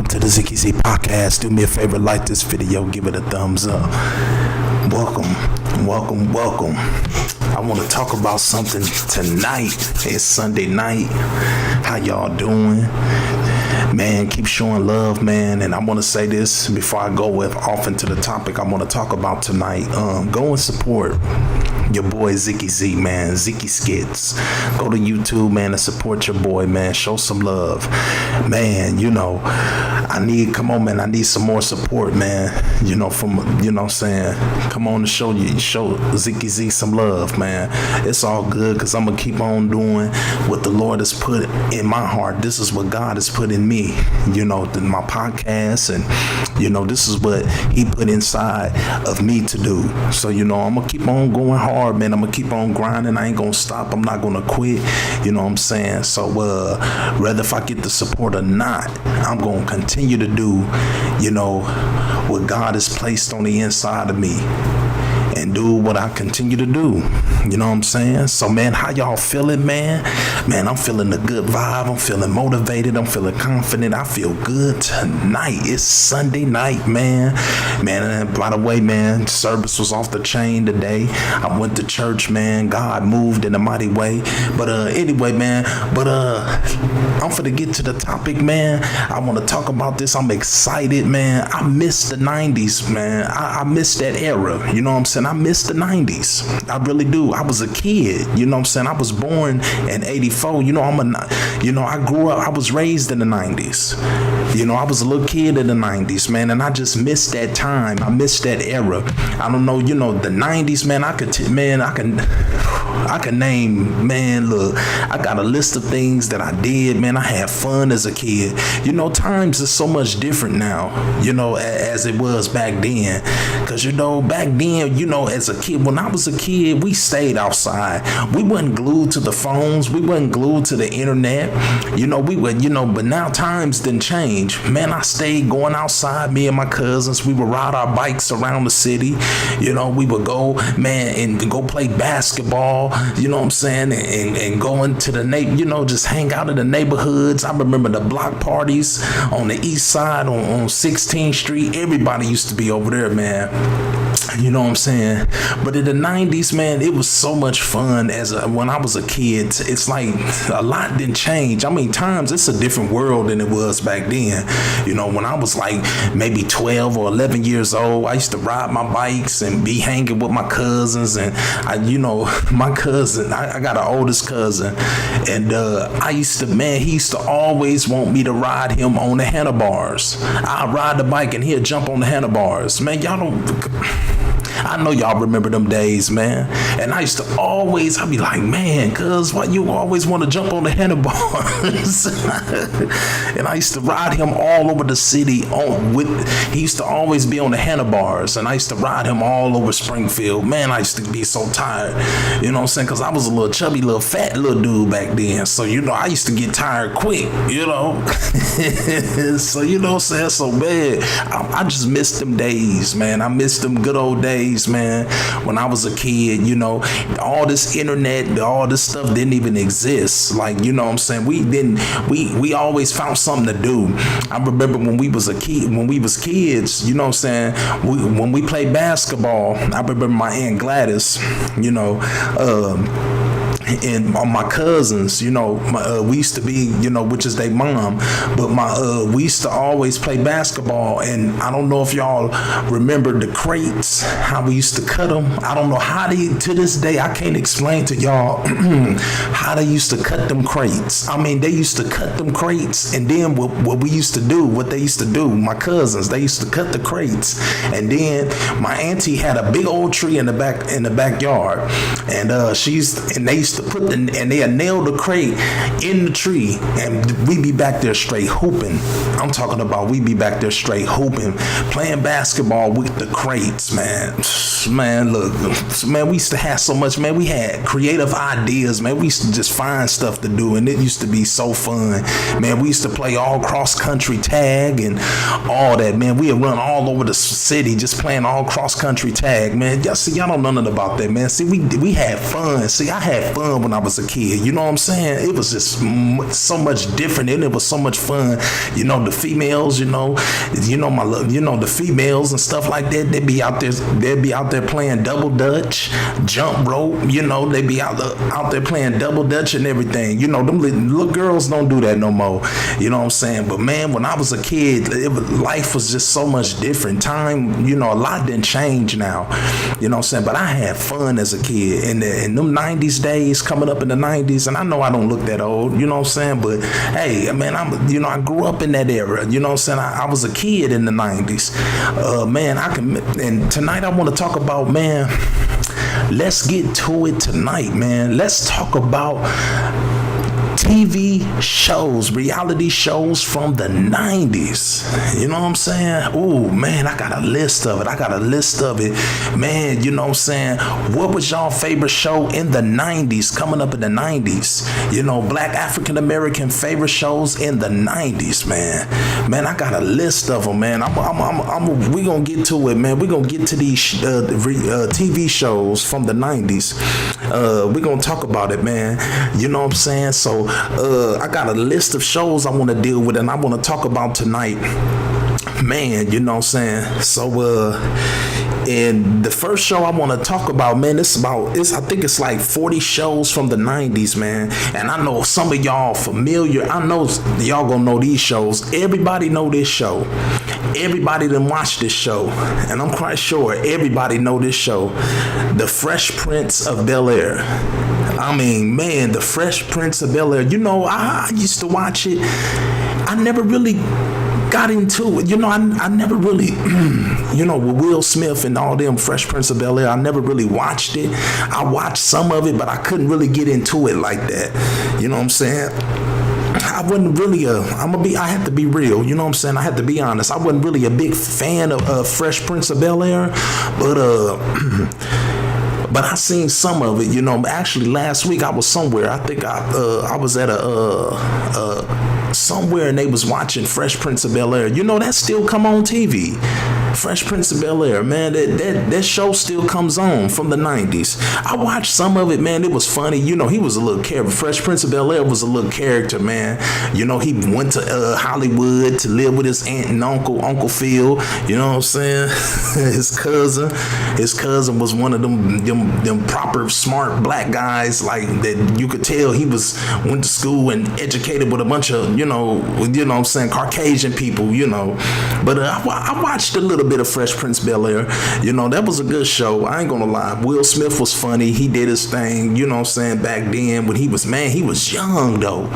welcome to the Zicky Z podcast. Do me a favor, like this video, give it a thumbs up. Welcome. I want to talk about something tonight. It's Sunday night. How y'all doing? Man, keep showing love, man. And I want to say this before I go off into the topic I want to talk about tonight. Go and support your boy Zicky Z, man. Zicky Skits. Go to YouTube, man, and support your boy, man. Show some love, man. I need some more support, man. What I'm saying, come on to show Zicky Z some love, man. It's all good because I'm gonna keep on doing what the Lord has put in my heart. This is what God has put in me, my podcast, and this is what He put inside of me to do. So I'm gonna keep on going hard, man. I'm gonna keep on grinding. I ain't gonna stop. I'm not gonna quit. You know what I'm saying? So whether if I get the support or not, I'm gonna continue to do what God has placed on the inside of me and do what I continue to do. You know what I'm saying? So, man, how y'all feeling, man? Man, I'm feeling a good vibe. I'm feeling motivated. I'm feeling confident. I feel good tonight. It's Sunday night, man. Man, by the way, man, service was off the chain today. I went to church, man. God moved in a mighty way. But anyway, man, I'm finna get to the topic, man. I want to talk about this. I'm excited, man. I miss the 90s, man. I miss that era. You know what I'm saying? I miss the 90s. I really do. I was a kid. You know what I'm saying? I was born in 84. I grew up, I was raised in the 90s. I was a little kid in the 90s, man, and I just miss that time. I miss that era. I don't know, the 90s, man, I can name, man, look, I got a list of things that I did, man. I had fun as a kid. Times is so much different now, as it was back then. Because, back then, as a kid, when I was a kid, we stayed outside. We wasn't glued to the phones. We wasn't glued to the internet. But now times didn't change. Man, I stayed going outside, me and my cousins. We would ride our bikes around the city. We would go, man, and go play basketball, you know what I'm saying? And go into the just hang out in the neighborhoods. I remember the block parties on the east side on 16th Street. Everybody used to be over there, man. You know what I'm saying? But in the 90s, man, it was so much fun when I was a kid. It's like a lot didn't change. I mean, times, it's a different world than it was back then. When I was like maybe 12 or 11 years old, I used to ride my bikes and be hanging with my cousins. And my cousin, I got an oldest cousin, and he used to always want me to ride him on the handlebars. I'd ride the bike and he'd jump on the handlebars. Man, I know y'all remember them days, man. And I used to I'd be like, man, cuz why you always want to jump on the handlebars? And I used to ride him all over the city. He used to always be on the handlebars, and I used to ride him all over Springfield. Man, I used to be so tired. You know what I'm saying? Because I was a little chubby, little fat little dude back then. So, I used to get tired quick, So, what I'm saying? So, man, I just miss them days, man. I miss them good old days, man, when I was a kid. All this internet, all this stuff didn't even exist. Like, what I'm saying? We always found something to do. I remember when we was kids, you know what I'm saying? When we played basketball, I remember my Aunt Gladys, and my cousins, we used to be, which is their mom, but we used to always play basketball. And I don't know if y'all remember the crates, how we used to cut them. I don't know to this day, I can't explain to y'all how they used to cut them crates. I mean, they used to cut them crates, and then what they used to do, my cousins, they used to cut the crates, and then my auntie had a big old tree in the backyard, and they used to they nailed the crate in the tree, and we be back there straight hooping. I'm talking about we be back there straight hooping, playing basketball with the crates, man. Man, look, man, we used to have so much, man. We had creative ideas, man. We used to just find stuff to do, and it used to be so fun, man. We used to play all cross country tag and all that, man. We would run all over the city just playing all cross country tag, man. Y'all don't know nothing about that, man. See, we had fun. See, I had fun fun when I was a kid. You know what I'm saying? It was just so much different, and it was so much fun. You know, the females, the females and stuff like that. They'd be out there playing double dutch, jump rope. You know, they be out there playing double dutch and everything. You know, them little girls don't do that no more. You know what I'm saying? But man, when I was a kid, life was just so much different. Time, a lot didn't change now. You know what I'm saying? But I had fun as a kid in them 90s days, coming up in the 90s. And I know I don't look that old. You know what I'm saying? But hey, man, I grew up in that era. You know what I'm saying? I was a kid in the 90s. And tonight I want to talk about, man, let's get to it tonight, man. Let's talk about TV shows, reality shows from the 90s. You know what I'm saying? Oh, man, I got a list of it. Man, you know what I'm saying? What was y'all favorite show in the 90s, coming up in the 90s? Black African American favorite shows in the 90s, man. Man, I got a list of them, man. We gonna get to it, man. We gonna get to these TV shows from the 90s. We gonna talk about it, man. You know what I'm saying? So I got a list of shows I want to deal with and I want to talk about tonight, man. You know what I'm saying? So and the first show I want to talk about, man, I think it's like 40 shows from the 90s, man. And I know some of y'all familiar. I know y'all gonna know these shows. Everybody know this show. Everybody done watch this show. And I'm quite sure everybody know this show. The Fresh Prince of Bel-Air. I mean, man, The Fresh Prince of Bel-Air. I used to watch it. I never really got into it. I never really, with Will Smith and all them, Fresh Prince of Bel-Air, I never really watched it. I watched some of it, but I couldn't really get into it like that. You know what I'm saying? I wasn't really I have to be real, you know what I'm saying? I have to be honest. I wasn't really a big fan of Fresh Prince of Bel-Air, but I seen some of it, Actually, last week I was somewhere. I think I was at somewhere and they was watching Fresh Prince of Bel-Air. That still come on TV. Fresh Prince of Bel-Air, man, that show still comes on from the 90s. I watched some of it, man. It was funny. He was a little character. Fresh Prince of Bel-Air was a little character, man. He went to Hollywood to live with his aunt and Uncle Phil. You know what I'm saying? His cousin was one of them proper smart black guys, like that you could tell he went to school and educated with a bunch of, what I'm saying, Caucasian people, But I watched a little bit of Fresh Prince Bel-Air. That was a good show. I ain't gonna lie. Will Smith was funny. He did his thing, back then when he was young though.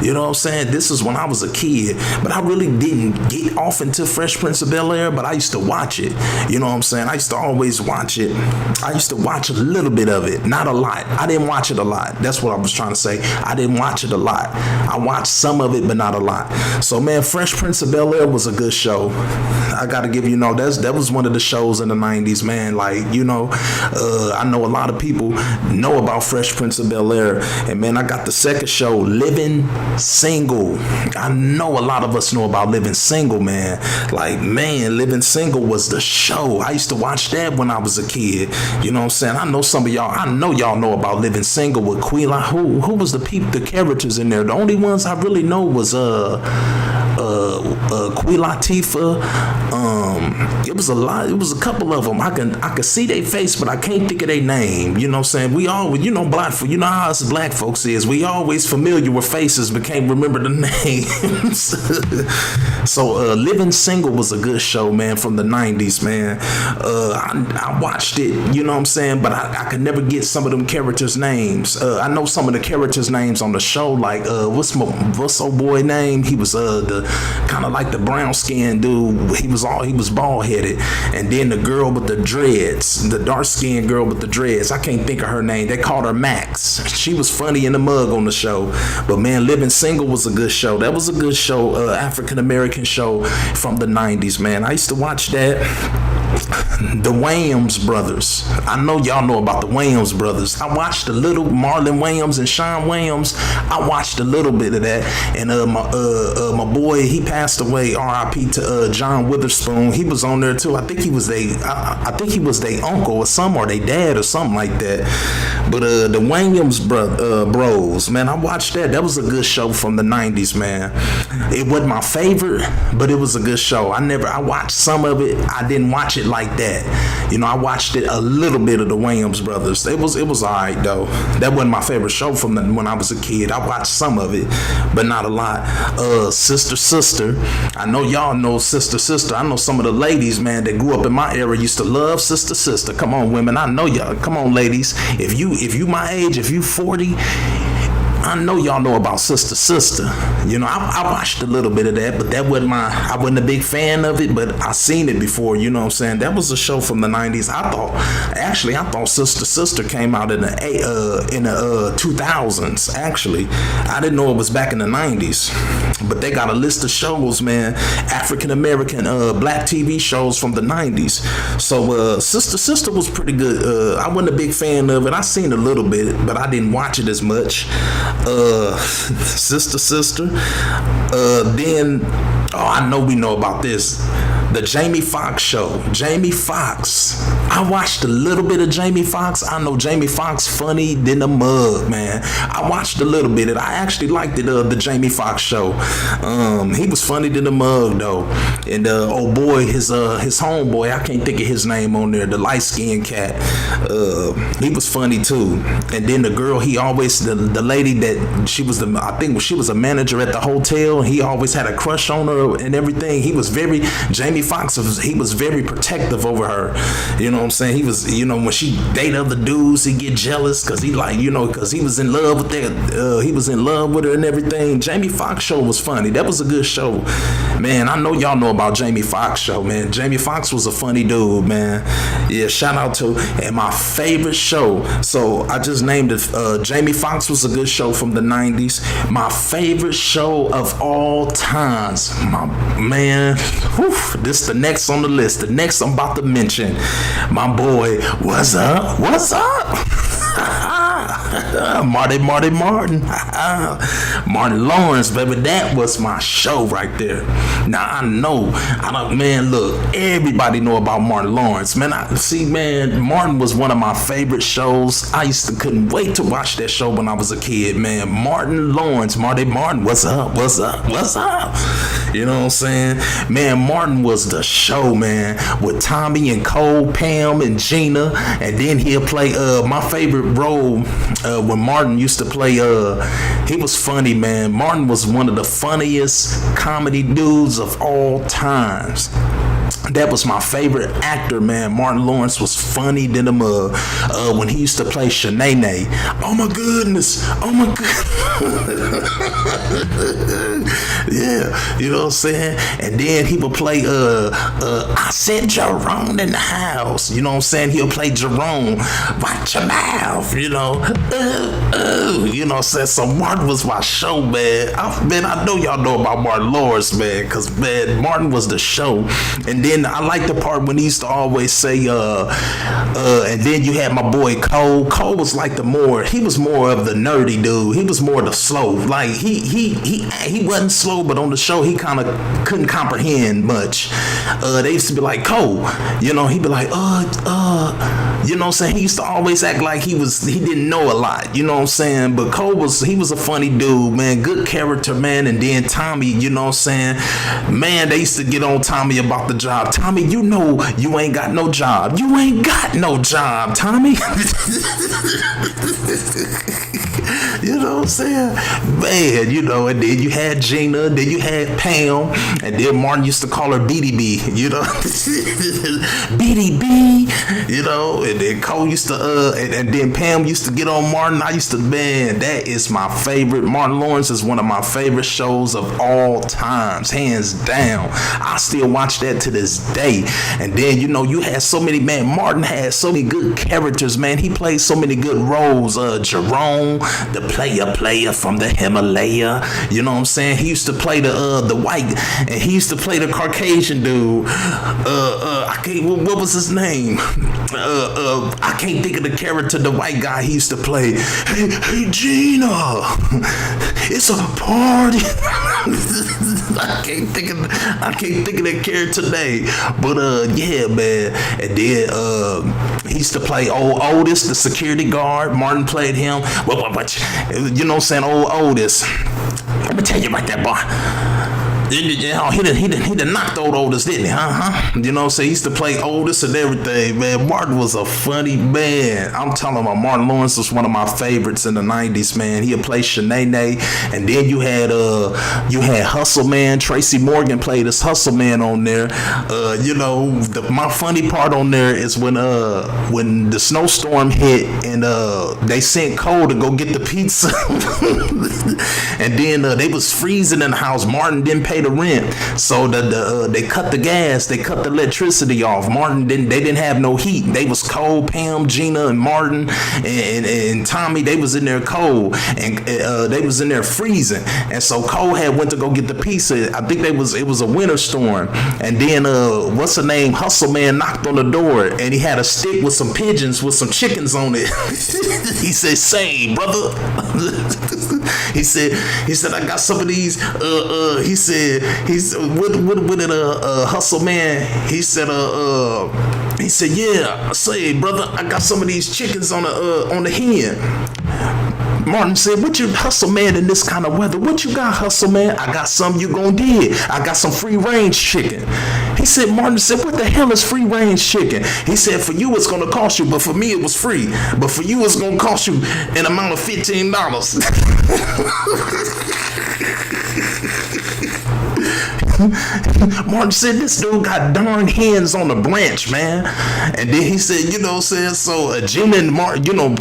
You know what I'm saying? This is when I was a kid, but I really didn't get off into Fresh Prince of Bel-Air, but I used to watch it. You know what I'm saying? I used to always watch it. I used to watch a little bit of it, not a lot. I didn't watch it a lot. That's what I was trying to say. I didn't watch it a lot. I watched some of it, but not a lot. So man, Fresh Prince of Bel-Air was a good show. I gotta give that was one of the shows in the 90s, man. I know a lot of people know about Fresh Prince of Bel-Air, and man, I got the second show, Living Single. I know a lot of us know about Living Single, man. Living Single was the show. I used to watch that when I was a kid. You know what I'm saying? I know some of y'all. I know y'all know about Living Single with Queen. Who was the characters in there? The only ones I really know was Queen Latifah. It was a lot. It was a couple of them. I can see their face, but I can't think of their name. You know what I'm saying? We always, how us black folks is. We always familiar with faces, but can't remember the names. So Living Single was a good show, man, from the 90s, man. I watched it, you know what I'm saying? But I could never get some of them characters' names. I know some of the characters' names on the show, like what's old boy name? He was the kind of like the brown skinned dude. He was bald headed, and then the girl with the dreads, the dark skinned girl with the dreads. I can't think of her name. They called her Max. She was funny in the mug on the show. But man, Living Single was a good show. That was a good show, African American show from the 90s, man. I used to watch that. The Wayans brothers. I know y'all know about the Wayans brothers. I watched a little Marlon Wayans and Sean Wayans. I watched a little bit of that. And my boy, he passed away. R.I.P. to John Witherspoon. He was on there too. I think he was I think he was their uncle or something, or their dad or something like that. But the Wayans bros, man, I watched that. That was a good show from the 90s, man. It wasn't my favorite, but it was a good show. I watched some of it. I didn't watch it like that. You know, I watched it a little bit of the Wayans brothers. It was alright though. That wasn't my favorite show from when I was a kid. I watched some of it, but not a lot. Sister. I know y'all know Sister. I know some of the ladies, man, that grew up in my era used to love Sister. Come on, women. I know y'all. Come on, ladies. If you my age, if you 40, I know y'all know about Sister. You know, I watched a little bit of that, but I wasn't a big fan of it, but I seen it before, you know what I'm saying? That was a show from the 90s. I thought Sister came out in the 2000s, actually. I didn't know it was back in the 90s. But they got a list of shows, man, African-American black TV shows from the 90s. So Sister was pretty good. I wasn't a big fan of it. I seen a little bit, but I didn't watch it as much. Sister. Then, I know we know about this. The Jamie Foxx show. Jamie Foxx. I watched a little bit of Jamie Foxx. I know Jamie Foxx funny than a mug, man. I watched a little bit of it. I actually liked it, the Jamie Foxx show. He was funny than a mug though. And oh boy, his homeboy, I can't think of his name on there, the light-skinned cat. He was funny too. And then the girl, the lady that I think she was a manager at the hotel. He always had a crush on her and everything. Jamie Foxx was very protective over her. You know what I'm saying? He was, you know, when she date other dudes, he get jealous because he because he was in love with that. He was in love with her and everything. Jamie Foxx show was funny. That was a good show, man. I know y'all know about Jamie Foxx show, man. Jamie Foxx was a funny dude, man. Yeah, shout out to and my favorite show. So I just named it. Jamie Foxx was a good show from the 90s. My favorite show of all times, my man. This the next on the list. The next I'm about to mention. My boy, what's up? Martin. Martin Lawrence, baby, that was my show right there. Now man, look, everybody know about Martin Lawrence, man. Martin was one of my favorite shows. I couldn't wait to watch that show when I was a kid, man. Martin Lawrence, Martin, what's up? You know what I'm saying? Man, Martin was the show, man, with Tommy and Cole, Pam and Gina, and then he'll play my favorite role when Martin used to play. He was funny, man. Martin was one of the funniest comedy dudes of all times. That was my favorite actor, man. Martin Lawrence was funny than a mug. When he used to play Shanae. Oh my goodness. Yeah, you know what I'm saying? And then he would play I said Jerome in the house. You know what I'm saying? He'll play Jerome. Watch your mouth, you know. You know what I'm saying? So Martin was my show, man. I know y'all know about Martin Lawrence, man, because man, Martin was the show. And then I like the part when he used to always say, and then you had my boy Cole. Cole was like he was more of the nerdy dude. He was more the slow. Like he wasn't slow, but on the show he kind of couldn't comprehend much. They used to be like, Cole, you know, he'd be like, you know what I'm saying? He used to always act like he didn't know a lot, you know what I'm saying? But Cole was a funny dude, man, good character, man. And then Tommy, you know what I'm saying? Man, they used to get on Tommy about the job. Tommy, you know you ain't got no job. You ain't got no job, Tommy. You know what I'm saying? Man, you know, and then you had Gina, then you had Pam, and then Martin used to call her BDB, you know? BDB, you know, and Cole used to and then Pam used to get on Martin. I used to, man, that is my favorite. Martin Lawrence is one of my favorite shows of all times, hands down. I still watch that to this day. And then, you know, you had so many, man, Martin had so many good characters, man. He played so many good roles. Jerome, the player from the Himalaya, you know what I'm saying? He used to play the white, and he used to play the Caucasian dude. I can't, what was his name? I can't think of the character, the white guy he used to play. Hey Gina, it's a party. I can't think of that character name. But yeah, man. And then he used to play old Otis, the security guard. Martin played him. What you know what I'm saying? Old Otis. Let me tell you about that boy. He done knocked old Otis, didn't he? You know, so he used to play Otis and everything, man. Martin was a funny man. I'm telling about Martin Lawrence was one of my favorites in the 90s, man. He had played Shanae, and then you had Hustle Man. Tracy Morgan played as Hustle Man on there. You know, my funny part on there is when the snowstorm hit and they sent Cole to go get the pizza, and then they was freezing in the house. Martin didn't pay the rent, so they cut the gas, they cut the electricity off. Martin didn't have no heat. They was Cole, Pam, Gina, and Martin and Tommy. They was in there cold, and they was in there freezing. And so Cole had went to go get the pizza. I think it was a winter storm, and then what's her name? Hustle Man knocked on the door, and he had a stick with some pigeons with some chickens on it. He said, "Say, brother." He said, "I got some of these." He said, what did Hustle Man? He said, "Yeah, say, brother, I got some of these chickens on the hen." Martin said, "What you Hustle Man in this kind of weather? What you got, Hustle Man?" "I got some you gonna dig. I got some free range chicken." He said, Martin said, "What the hell is free range chicken?" He said, "For you it's gonna cost you, but for me it was free. But for you it's gonna cost you an amount of $15. Martin said, "This dude got darn hens on the branch, man." And then he said, you know, so Gina and Martin, you know,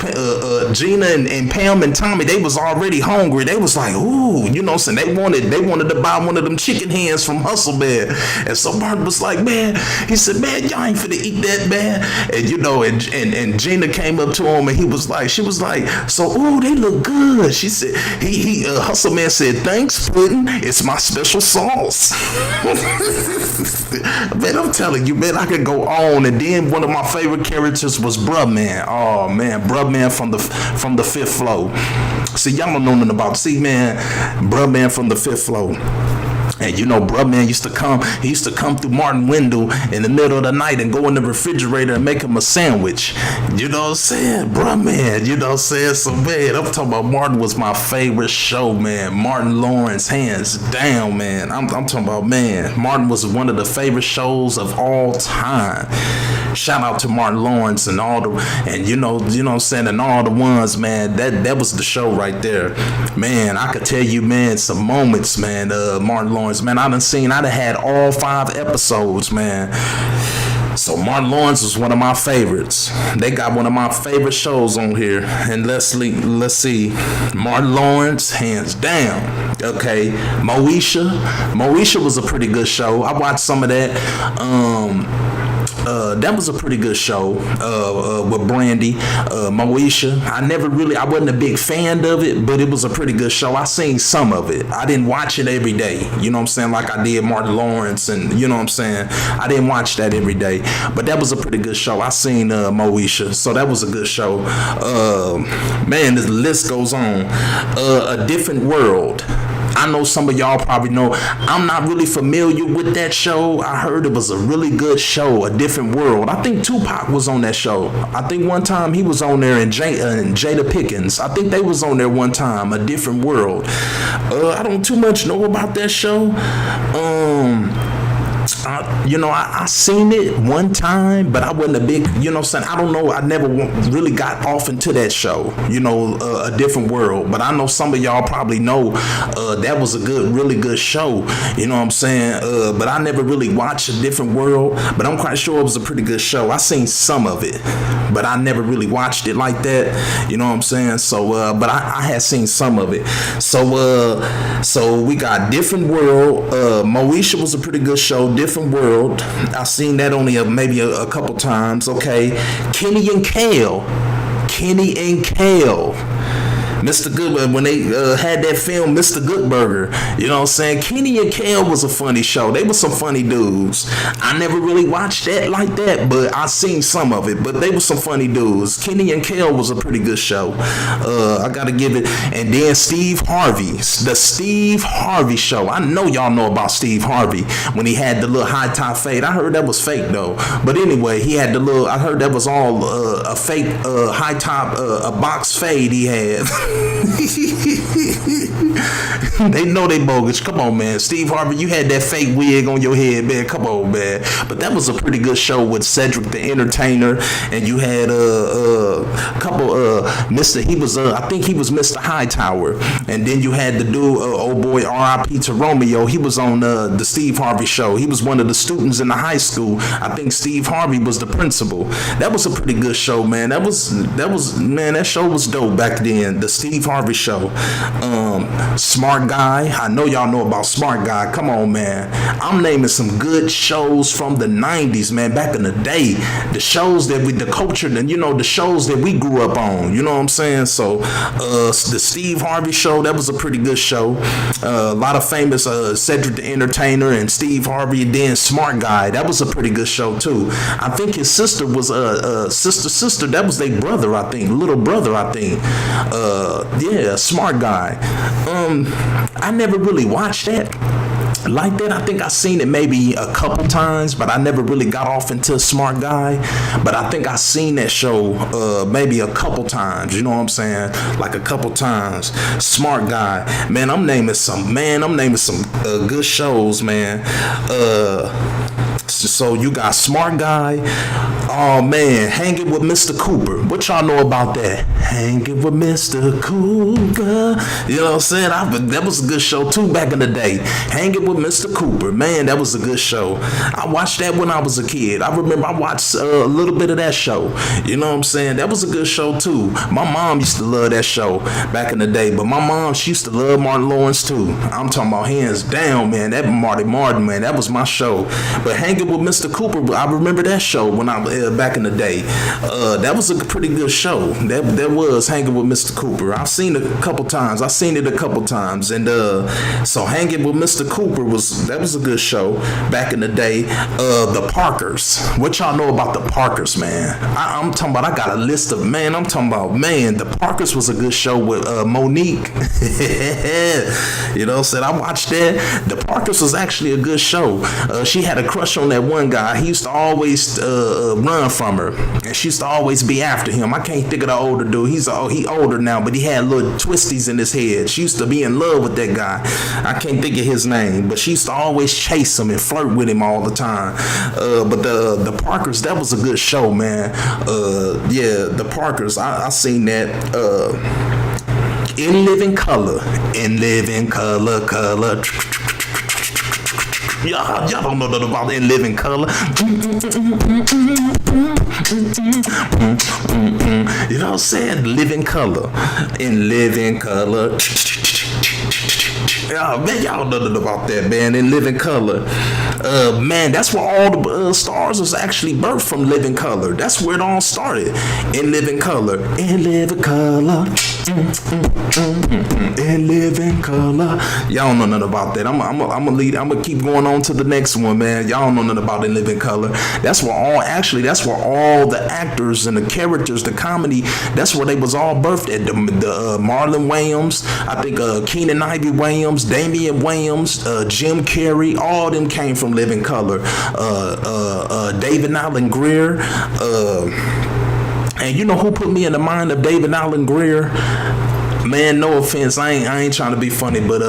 Gina and Pam and Tommy, they was already hungry. They was like, ooh, you know, so they wanted to buy one of them chicken hens from Hustle Man. And so Martin was like, man, he said, "Man, y'all ain't finna eat that, man." And you know, and Gina came up to him, and she was like, "So, ooh, they look good." She said, Hustle Man said, "Thanks, Puddin'. It's my special sauce." Man, I'm telling you, man, I could go on. And then one of my favorite characters was Bruh Man. Oh man, Bruh Man from the Fifth Floor. See, y'all don't know nothing about. See, man, Bruh Man from the Fifth Floor. And you know, Bruh Man used to come through Martin's window in the middle of the night and go in the refrigerator and make him a sandwich. You know what I'm saying? Bruh Man, you know what I'm saying? So man, I'm talking about Martin was my favorite show, man. Martin Lawrence, hands down, man. I'm talking about, man, Martin was one of the favorite shows of all time. Shout out to Martin Lawrence and you know what I'm saying, and all the ones, man. That was the show right there. Man, I could tell you, man, some moments, man, Martin Lawrence. Man, I done had all 5 episodes, man. So Martin Lawrence was one of my favorites. They got one of my favorite shows on here. And let's see. Martin Lawrence, hands down. Okay. Moesha was a pretty good show. I watched some of that. That was a pretty good show with Brandy, Moesha. I wasn't a big fan of it, but it was a pretty good show. I seen some of it. I didn't watch it every day. You know what I'm saying? Like I did Martin Lawrence, and you know what I'm saying? I didn't watch that every day, but that was a pretty good show. I seen Moesha, so that was a good show. Man, the list goes on. A Different World. I know some of y'all probably know. I'm not really familiar with that show. I heard it was a really good show, A Different World. I think Tupac was on that show. I think one time he was on there, and Jada Pickens. I think they was on there one time, A Different World. I don't too much know about that show. I seen it one time, but I wasn't a big, I don't know. I never really got off into that show, A Different World. But I know some of y'all probably know that was a really good show. You know what I'm saying? But I never really watched A Different World, but I'm quite sure it was a pretty good show. I seen some of it, but I never really watched it like that. You know what I'm saying? So, but I had seen some of it. So we got Different World. Moesha was a pretty good show. Different World. I seen that only maybe a couple times. Okay, Kenny and Kel. Mr. Good, when they had that film, Mr. Good Burger, you know what I'm saying? Kenny and Kel was a funny show. They were some funny dudes. I never really watched that like that, but I seen some of it. But they were some funny dudes. Kenny and Kel was a pretty good show. I gotta give it. And then Steve Harvey, the Steve Harvey show. I know y'all know about Steve Harvey when he had the little high top fade. I heard that was fake though. But anyway, he had the little. I heard that was all a fake high top a box fade he had. They know they bogus. Come on, man. Steve Harvey, you had that fake wig on your head, man. Come on, man. But that was a pretty good show with Cedric the Entertainer, and you had a couple Mr. He was I think he was Mr. Hightower, and then you had the dude old boy R.I.P. to Romeo. He was on the Steve Harvey show. He was one of the students in the high school. I think Steve Harvey was the principal. That was a pretty good show, man. That was man. That show was dope back then. The Steve Harvey show. Smart Guy. I know y'all know about Smart Guy. Come on, man. I'm naming some good shows from the 90s, man. Back in the day. The shows that the culture, and the shows that we grew up on. You know what I'm saying? So, the Steve Harvey show, that was a pretty good show. A lot of famous Cedric the Entertainer and Steve Harvey, and then Smart Guy. That was a pretty good show too. I think his sister was sister. That was their brother, I think. Little brother, I think. Yeah, Smart Guy. I never really watched that like that. I think I seen it maybe a couple times, but I never really got off into Smart Guy. But I think I seen that show maybe a couple times. You know what I'm saying? Like a couple times. Smart Guy. Man, I'm naming some good shows, man. So you got Smart Guy. Oh man, Hanging with Mr. Cooper. What y'all know about that? Hanging with Mr. Cooper. You know what I'm saying? That was a good show too back in the day. Hanging with Mr. Cooper. Man, that was a good show. I watched that when I was a kid. I remember I watched a little bit of that show. You know what I'm saying? That was a good show too. My mom used to love that show back in the day. But my mom, she used to love Martin Lawrence too. I'm talking about hands down, man. That Marty Martin, man. That was my show. But Hanging with Mr. Cooper, I remember that show when I back in the day. That was a pretty good show. That was Hanging with Mr. Cooper. I've seen it a couple times. And so Hanging with Mr. Cooper was a good show back in the day. The Parkers. What y'all know about the Parkers, man? I'm talking about. I got a list of man. I'm talking about man. The Parkers was a good show with Monique. You know, said I watched that. The Parkers was actually a good show. She had a crush on that one guy. He used to always run from her, and she used to always be after him. I can't think of the older dude. He older now, but he had little twisties in his head. She used to be in love with that guy. I can't think of his name, but she used to always chase him and flirt with him all the time. But the Parkers, that was a good show, man. Yeah, the Parkers. I seen that. In Living Color. Y'all don't know nothing about In Living Color. You know what I'm saying? Living Color. In Living Color. Man, y'all know nothing about that, man. In Living Color. Man, that's where all the stars was actually birthed from. Living Color. That's where it all started. In Living Color. In Living Color. In Living Color. Y'all know nothing about that. I'm gonna keep going on to the next one, man. Y'all know nothing about In Living Color. That's where all the actors and the characters, the comedy, that's where they was all birthed at. The Marlon Wayans, I think Keenan Ivory Wayans, Damian Wayans, Jim Carrey, all them came from Living Color. David Alan Grier. And you know who put me in the mind of David Alan Grier? Man, no offense, I ain't trying to be funny, but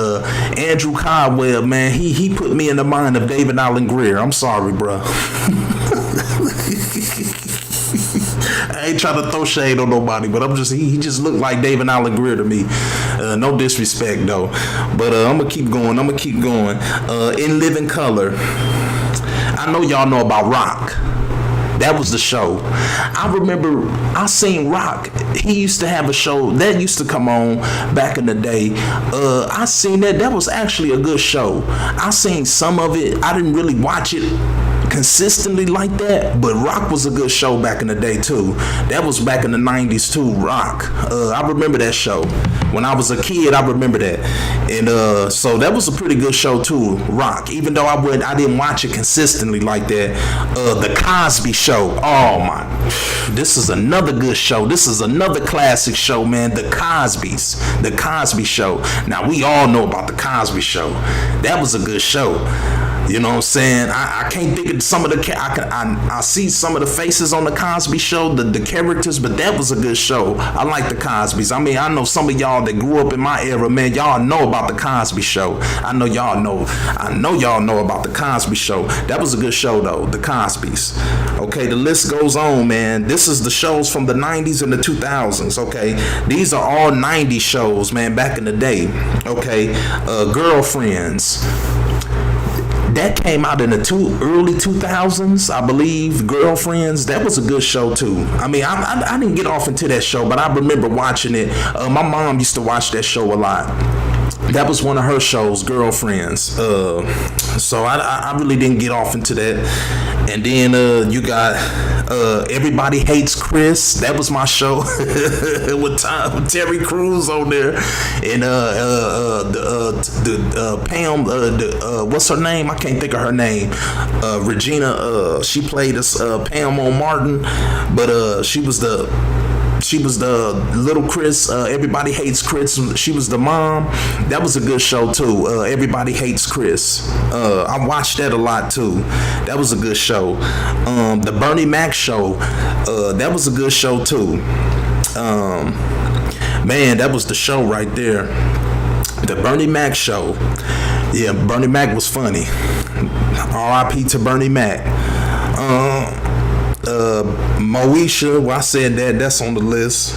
Andrew Caldwell, man, he put me in the mind of David Allen Greer. I'm sorry, bro. I ain't trying to throw shade on nobody, but he just looked like David Allen Greer to me. No disrespect though, but I'm gonna keep going. In Living Color, I know y'all know about Rock. That was the show. I remember I seen Rock. He used to have a show that used to come on back in the day. I seen that. That was actually a good show. I seen some of it. I didn't really watch it consistently like that, but Rock was a good show back in the day too. That was back in the 90s too. Rock. I remember that show. When I was a kid, I remember that. And so that was a pretty good show too, Rock. Even though I didn't watch it consistently like that. The Cosby Show. Oh my. This is another good show. This is another classic show, man. The Cosbys. The Cosby Show. Now we all know about the Cosby Show. That was a good show. You know what I'm saying? I can't think of some of the I see some of the faces on the Cosby Show, the characters, but that was a good show. I like the Cosbys. I mean, I know some of y'all that grew up in my era, man. Y'all know about the Cosby Show. I know y'all know about the Cosby Show. That was a good show though, the Cosbys. Okay, the list goes on, man. This is the shows from the 90s and the 2000s. Okay, these are all 90s shows, man, back in the day. Okay, Girlfriends. That came out in the early 2000s, I believe. Girlfriends, that was a good show too. I mean, I didn't get off into that show, but I remember watching it. My mom used to watch that show a lot. That was one of her shows, Girlfriends. So I really didn't get off into that. And then you got Everybody Hates Chris. That was my show with Terry Crews on there, and Pam. What's her name? I can't think of her name. Regina. She played as Pam on Martin, but she was the little Chris. Everybody Hates Chris. She was the mom. That was a good show too. Everybody Hates Chris. I watched that a lot too. That was a good show. The Bernie Mac Show. That was a good show too. Man, that was the show right there. The Bernie Mac Show. Yeah, Bernie Mac was funny. R.I.P. to Bernie Mac. Moesha, well, I said that's on the list.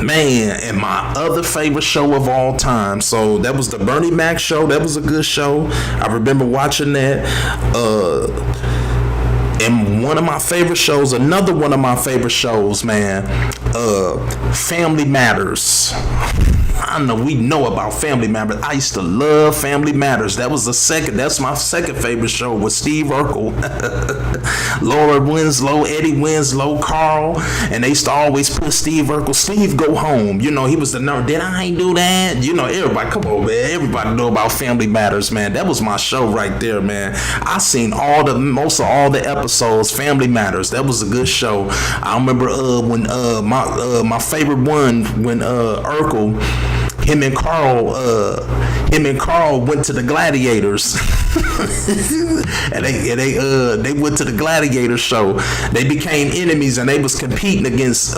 Man, and my other favorite show of all time. So that was the Bernie Mac Show. That was a good show. I remember watching that. And one of my favorite shows, another one of my favorite shows, man, Family Matters. I know we know about Family Matters. I used to love Family Matters. That's my second favorite show with Steve Urkel, Laura Winslow, Eddie Winslow, Carl, and they used to always put Steve Urkel, Steve go home. You know, he was the number. Did I ain't do that? You know, everybody, come on, man. Everybody know about Family Matters, man. That was my show right there, man. I seen most of all the episodes, Family Matters. That was a good show. I remember when my favorite one when Urkel, him and Carl went to the Gladiators. and they went to the Gladiator show. They became enemies and they was competing against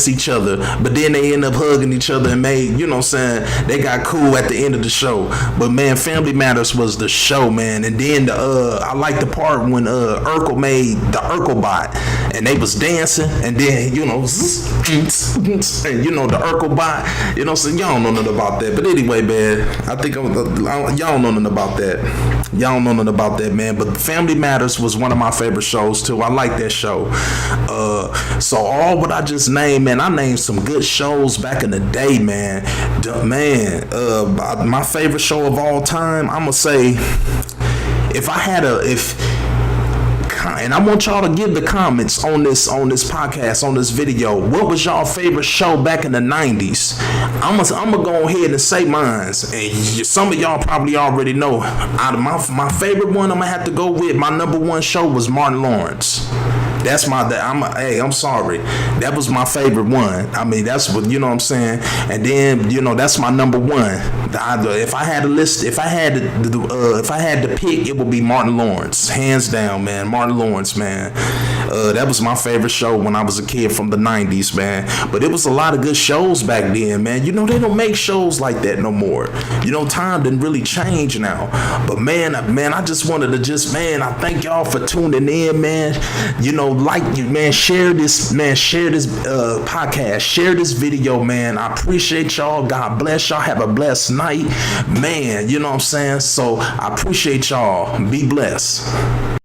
each other, but then they ended up hugging each other and made, you know what I'm saying, they got cool at the end of the show. But man, Family Matters was the show, man. And then I like the part when Urkel made the Urkelbot and they was dancing, and then, you know, and you know, the Urkelbot, you know, so y'all don't know nothing about that. But anyway, man, I think y'all don't know nothing about that. Y'all don't know nothing about that, man. But Family Matters was one of my favorite shows too. I like that show. So all what I just named, man, I named some good shows back in the day, man. My favorite show of all time, I'm gonna say, and I want y'all to give the comments on this podcast, on this video. What was y'all favorite show back in the 90s? I'm gonna go ahead and say mine. And some of y'all probably already know. Out of my favorite one, I'm gonna have to go with, my number one show was Martin Lawrence. That's I'm sorry. That was my favorite one. I mean, that's what, you know what I'm saying? And then, you know, that's my number one. If I had to pick, it would be Martin Lawrence. Hands down, man. Martin Lawrence, man. That was my favorite show when I was a kid from the 90s, man. But it was a lot of good shows back then, man. You know, they don't make shows like that no more. You know, time didn't really change now. But man, I just wanted to I thank y'all for tuning in, man. You know, share this podcast, share this video, man. I appreciate y'all. God bless y'all. Have a blessed night, man. You know what I'm saying? So I appreciate y'all. Be blessed.